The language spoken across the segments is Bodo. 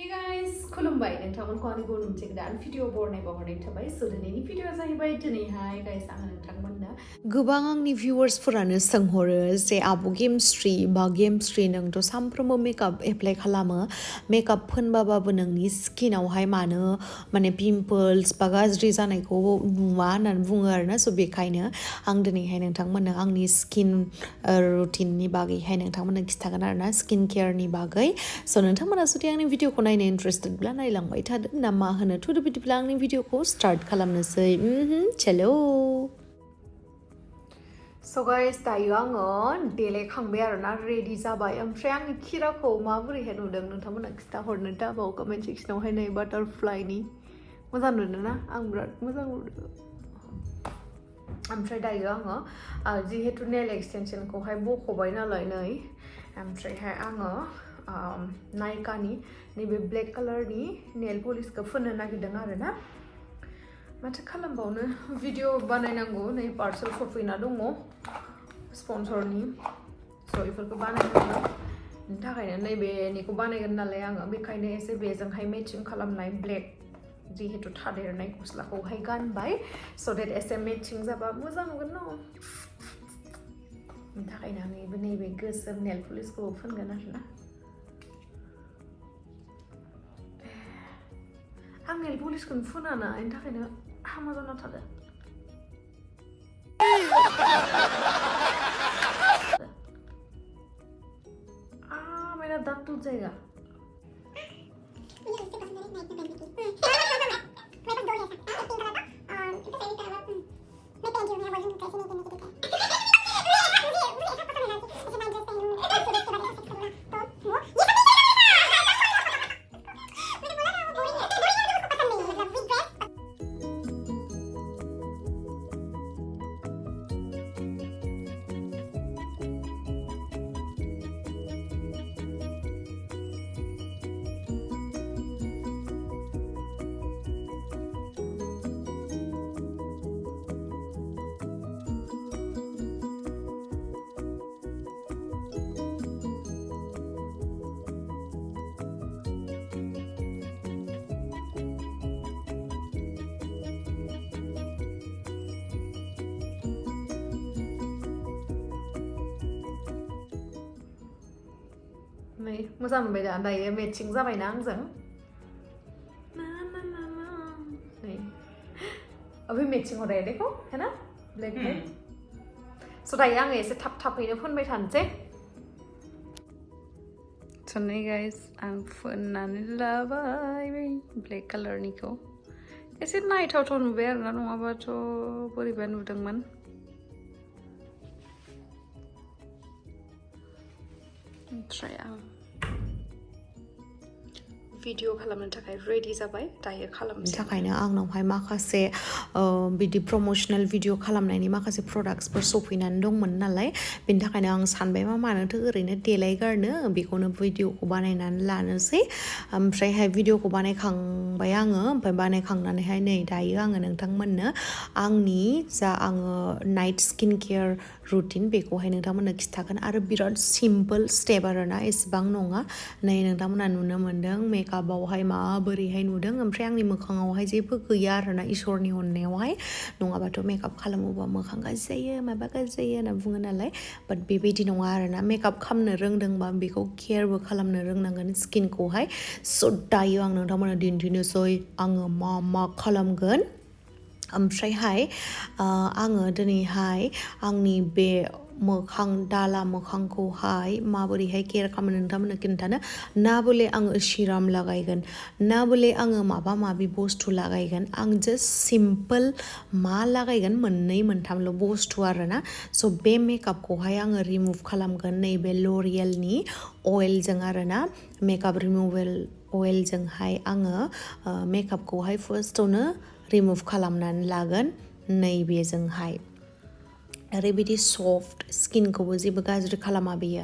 Hey guys, Khulumbai. नोंथांमोनखौ आंनि गुबुन मोनसे गोदान भिडिअ बरनायबावहरनाय थाबाय। So दिनैनि भिडिअआ जाहैबाय दिनैहाय गाइस आङो नोंथांमोननो गोबां आंनि भिउवार्सफोरानो सोंहरो जे आब' गेमस्ट्रि बा गेमस्ट्रि नोंथ' सानफ्रोमबो मेकआप एप्लाइ खालामो मेकआप फोनबाबाबो नोंनि स्किनावहाय मानो माने पिम्पल्स बा गाज्रि जानायखौ नुवा होननानै बुङो आरोना। स' बेखायनो आं दिनैहाय नोंथांमोननो आंनि स्किन रुटिननि बागैहाय नोंथांमोननो खिन्थागोन आरोना स्किन केयारनि बागै। स' नोंथांमोना जुदि आंनि भिडिअखौ नायनो इन्ट्रेस्टेडब्ला नायलांबाय थादो ना मा होनो थुदो बिदिब्ला आंनि भिडिअखौ स्टार्ट खालामनोसै चलो। स' गाइस दायो आङो देलायखांबाय आरोना रेडि जाबाय ओमफ्राय आंनि खिराखौ माबोरैहाय नुदों नोंथांमोना खिन्थाहरनो दाबाव कमेन्ट सेक्सनावहाय नै बाटारफ्लाइनि मोजां नुदों ना आं बिराद मोजां नुदों। ओमफ्राय दायो आङो जिहेतु नेल एक्सटेनसनखौहाय बख'बाय नालाय नै ओमफ्रायहाय आङो नायकानि नैबे ब्लेक कालारनि नेल पलिसखौ फोननो नागिरदों आरोना। माथो खालामबावनो भिडिअ बानायनांगौ नै पार्सेल सफैना दङ स्पन्सरनि स' बेफोरखौ बानायनांगौ बेनि थाखायनो नैबेनिखौ बानायगोन नालाय आङो बेखायनो एसे बेजोंहाय मेचिं खालामनाय ब्लेक जिहेतु थादेरनाय गस्लाखौहाय गानबाय स' देट एसे मेचिं जाबा मोजां नुगोन न' बेनि थाखायनो आं नैबे गोसोम नेल पलिसखौ फोनगोन आरोना। आं नेल पलिसखौनो फुनाना बेनि थाखायनो हामा जाना थादों। मेरा दांत टूट जाएगा। नै मोजां मोनबाय दा दायो मेचिं जाबायना आंजों नै अभी मेचिं हो रहा है देखो है ना ब्लैक है। सो दायो आङो एसे थाब थाबैनो फोनबाय थानोसै। स' नै गाइस आं फोननानै लाबाय बै ब्लेक कालारनिखौ एसे नायथावथाव नुबाय आरोना नङाबाथ' बोरैबा नुदोंमोन। ओमफ्राय आं भिडिअ खालामनो थाखाय रेडि जाबाय दायो खालामनो थाखायनो आंनावहाय माखासे बिदि प्रम'सनेल भिडिअ खालामनायनि माखासे प्रडाक्ट्सफोर सफैनानै दंमोन नालाय बेनि थाखायनो आं सानबाय मानोथो ओरैनो देलायगारनो बेखौनो भिडिअखौ बानायनानै लानोसै। ओमफ्रायहाय भिडिअखौ बानायखांबाय आङो ओमफ्राय बानायखांनानैहाय नै दायो आङो नोंथांमोननो आंनि जा आङो नाइट स्किन केयार रुटिन बेखौहाय नोंथांमोननो खिन्थागोन आरो बिराद सिम्पोल स्टेप आरोना एसेबां नङा। नै नोंथांमोना नुनो मोन्दों मेकआपआवहाय माबोरैहाय नुदों ओमफ्राय आंनि मोखाङावहाय जेबो गैया आरोना इसोरनि अननायावहाय नङाबाथ' मेकआप खालामोबा मोखां गाज्रि जायो माबा गाज्रि जायो होनना बुङो नालाय बाट बेबायदि नङा आरोना मेकआप खालामनो रोंदोंबा बेखौ केयारबो खालामनो रोंनांगोन स्किनखौहाय। स' दायो आं नोंथांमोननो दिन्थिनोसै आङो मा खालामगोन। ओमफ्रायहाय आङो दिनैहाय आंनि बे मोखां दाला मोखांखौहाय माबोरैहाय केयार खालामनो नोंथांमोननो खिन्थानो ना बले आङो सिराम लागायगोन ना बले आङो माबा माबि बुस्थु लागायगोन आं जास्ट सिम्पोल मा लागायगोन मोननै मोनथामल' बुस्थु आरोना। स' बे मेकआपखौहाय आङो रिमुभ खालामगोन नैबे ल'रियेलनि अइलजों आरोना मेकआप रिमुभेल अइलजोंहाय आङो मेकआपखौहाय फार्स्टआवनो रिमुभ खालामनानै लागोन नैबेजोंहाय। ओरैबायदि सफ्ट स्किनखौबो जेबो गाज्रि खालामा बेयो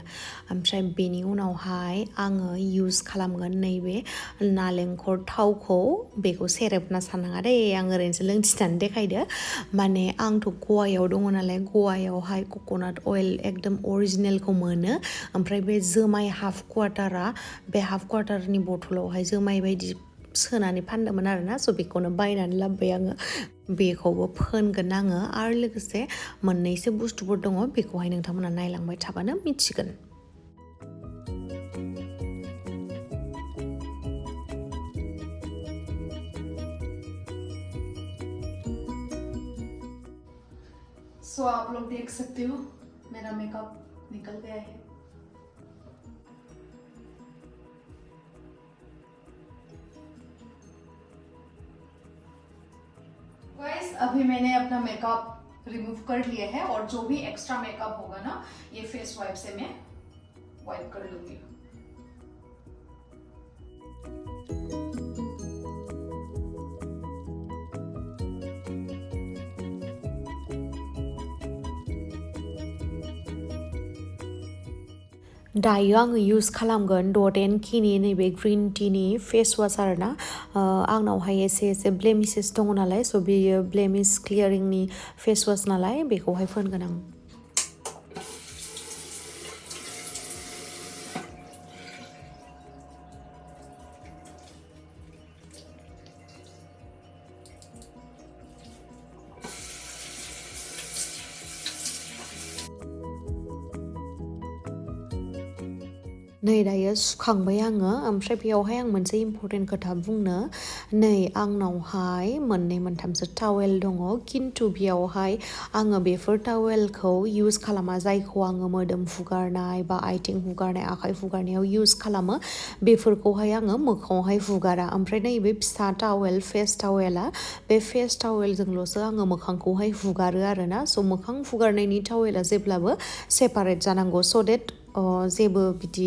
ओमफ्राय बेनि उनावहाय आङो इउज खालामगोन नैबे नालेंखर थावखौ बेखौ सेरेब होनना साननाङा दे आं ओरैनोसो लोंथिनानै देखायदो माने आंथ' गवायाव दङ नालाय गवायावहाय कक'नाट अइल एकदम अरिजिनेलखौ मोनो ओमफ्राय बे जोमाय हाफ क्वार्टारा बे हाफ क्वार्टारनि बथलावहाय जोमाय बायदि सोनानै फानदोंमोन आरोना स' बेखौनो बायनानै लाबोबाय आङो बेखौबो फोनगोन आङो आरो लोगोसे मोननैसो बुस्थुफोर दङ बेखौहाय नोंथांमोना नायलांबाय थाबानो मिथिगोन सो आप लोग देख सकते हो मेरा मेकअप निकल गया है गाइस अभी मैंने अपना मेकअप रिमूव कर लिया है और जो भी एक्स्ट्रा मेकअप होगा ना ये फेस वाइप से मैं वाइप कर लूंगी दायो आङो इउज खालामगोन .n'नि नैबे ग्रीन टीनि फेस वाश आरोना आंनावहाय एसे ब्लेमिसेस दङ नालाय स' बेयो ब्लेमिस क्लियारिंनि फेस वाश नालाय बेखौहाय फोनगोन आं नै दायो सुखांबाय आङो ओमफ्राय बेयावहाय आं मोनसे इम्परटेन्ट खोथा बुंनो नै आंनावहाय मोननै मोनथामसो टावेल दङ खिन्थु बेयावहाय आङो बेफोर टावेलखौ इउज खालामा जायखौ आङो मोदोम हुगारनाय बा आथिं हुगारनाय आखाइ हुगारनायाव इउज खालामो बेफोरखौहाय आङो मोखाङावहाय हुगारा ओमफ्राय नैबे फिसा टावेल फेस टावेला बे फेस टावेलजोंल'सो आङो मोखांखौहाय हुगारो आरोना स' मोखां हुगारनायनि टावेला जेब्लाबो सेपारेट जानांगौ स' देट जेबो बिदि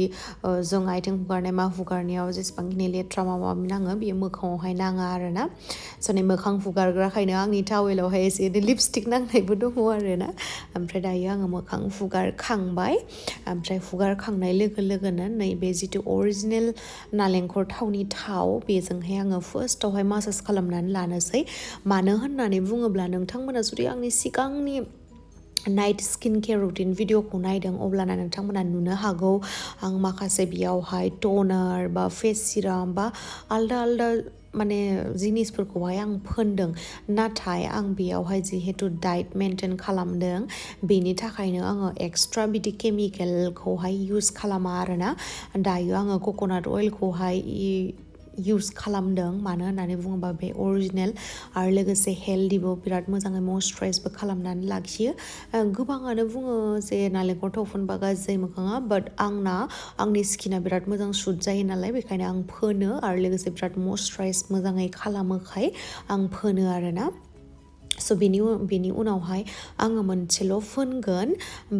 जों आथिं हुगारनाय मा हुगारनायाव जेसेबांखिनि लेथ्रा माबा माबि नाङो बेयो मोखाङावहाय नाङा आरोना स' नै मोखां हुगारग्राखायनो आंनि टावेलावहाय एसे लिपस्टिक नांनायबो दङ आरोना ओमफ्राय दायो आङो मोखां हुगारखांबाय ओमफ्राय हुगारखांनाय लोगो लोगोनो नैबे जिथु अरिजिनेल नालेंखर थावनि थाव बेजोंहाय आङो फार्स्टआवहाय मासाज खालामनानै लानोसै मानो होननानै बुङोब्ला नोंथांमोना जुदि आंनि सिगांनि नाइट स्किन केयार रुटिन भिडिअखौ नायदों अब्लाना नोंथांमोना नुनो हागौ आं माखासे बेयावहाय टनार बा फेस सिराम बा आलदा माने जिनिसफोरखौहाय आं फोनदों नाथाय आं बेयावहाय जिहेतु डाइट मेनटेन खालामदों बेनि थाखायनो आङो एक्सट्रा बिदि केमिकेलखौहाय इउज खालामा आरोना दायो आङो कक'नाट अइलखौहाय इउज खालामदों मानो होननानै बुङोबा बे अरिजिनेल आरो लोगोसे हेल्दिबो बिराद मोजाङै मयस्चाराइजबो खालामनानै लाखियो गोबाङानो बुङो जे नालेंखर थाव फोनबा गाज्रि जायो मोखाङा बाट आंनि स्किना बिराद मोजां सुट जायो नालाय बेखायनो आं फोनो आरो लोगोसे बिराद मयस्चाराइज मोजाङै खालामोखाय आं फोनो आरोना स' बेनि उनावहाय आङो मोनसेल' फोनगोन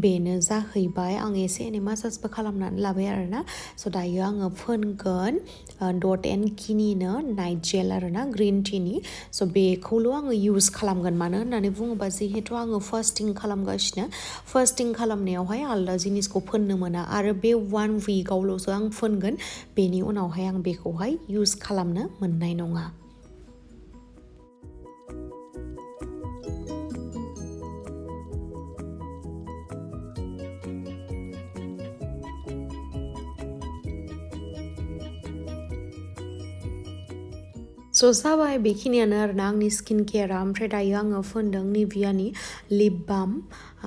बेनो जाहैबाय आं एसे एनै मासाजबो खालामनानै लाबाय आरोना स' दायो आङो फोनगोन .n'निनो नाइट जेल आरोना ग्रीन टीनि स' बेखौल' आङो इउज खालामगोन मानो होननानै बुङोबा जिहेतु आङो फास्टिं खालामगासिनो फास्टिं खालामनायावहाय आलदा जिनिसखौ फोननो मोना आरो बे 1 विकआवल'सो आं फोनगोन बेनि उनावहाय आं बेखौहाय इउज खालामनो मोननाय नङा स' जाबाय बेखिनियानो आरोना आंनि स्किन केयारा ओमफ्राय दायो आङो फोनदों निभियानि लिप बाम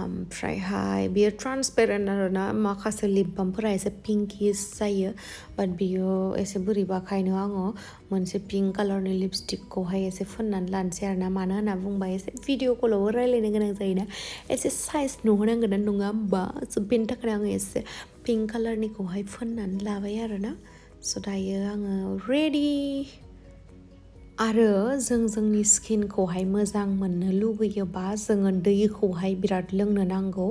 ओमफ्रायहाय बेयो ट्रान्सपेरेन्ट आरोना माखासे लिप बामफोरा एसे पिंकिस जायो बाट बियो एसे बोरैबाखायनो आङो मोनसे पिंक कालारनि लिपस्टिकखौहाय एसे फोननानै लानोसै आरोना मानो होनना बुंबा एसे भिडिअ कलावबो रायलायनो गोनां जायोना एसे साइज नुहोनांगोन नङा होमबा स' बेनि थाखाय आङो एसे पिंक कालारनिखौहाय फोननानै लाबाय आरोना स' दायो आङो रेडि आरो जोंनि स्किनखौहाय मोजां मोननो लुगैयोबा जोङो दैखौहाय बिराद लोंनो नांगौ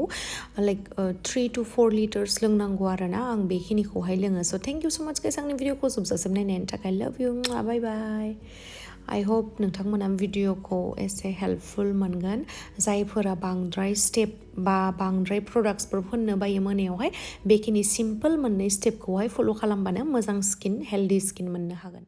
लाइक 3 to 4 लिटार्स लोंनांगौ आरोना आं बेखिनिखौहाय लोङो स' थेंक इउ स' माच गाइस आंनि भिडिअखौ जोबजासिम नायनायनि थाखाय love you bye bye I hope नोंथांमोना भिडिअखौ एसे हेल्पफुल मोनगोन जायफोरा बांद्राय स्टेप बा बांद्राय प्रडाक्ट्सफोर फोननो बायो मोनायावहाय बेखिनि सिम्पोल मोननै स्टेपखौहाय फल' खालामबानो मोजां स्किन हेल्दि स्किन मोननो हागोन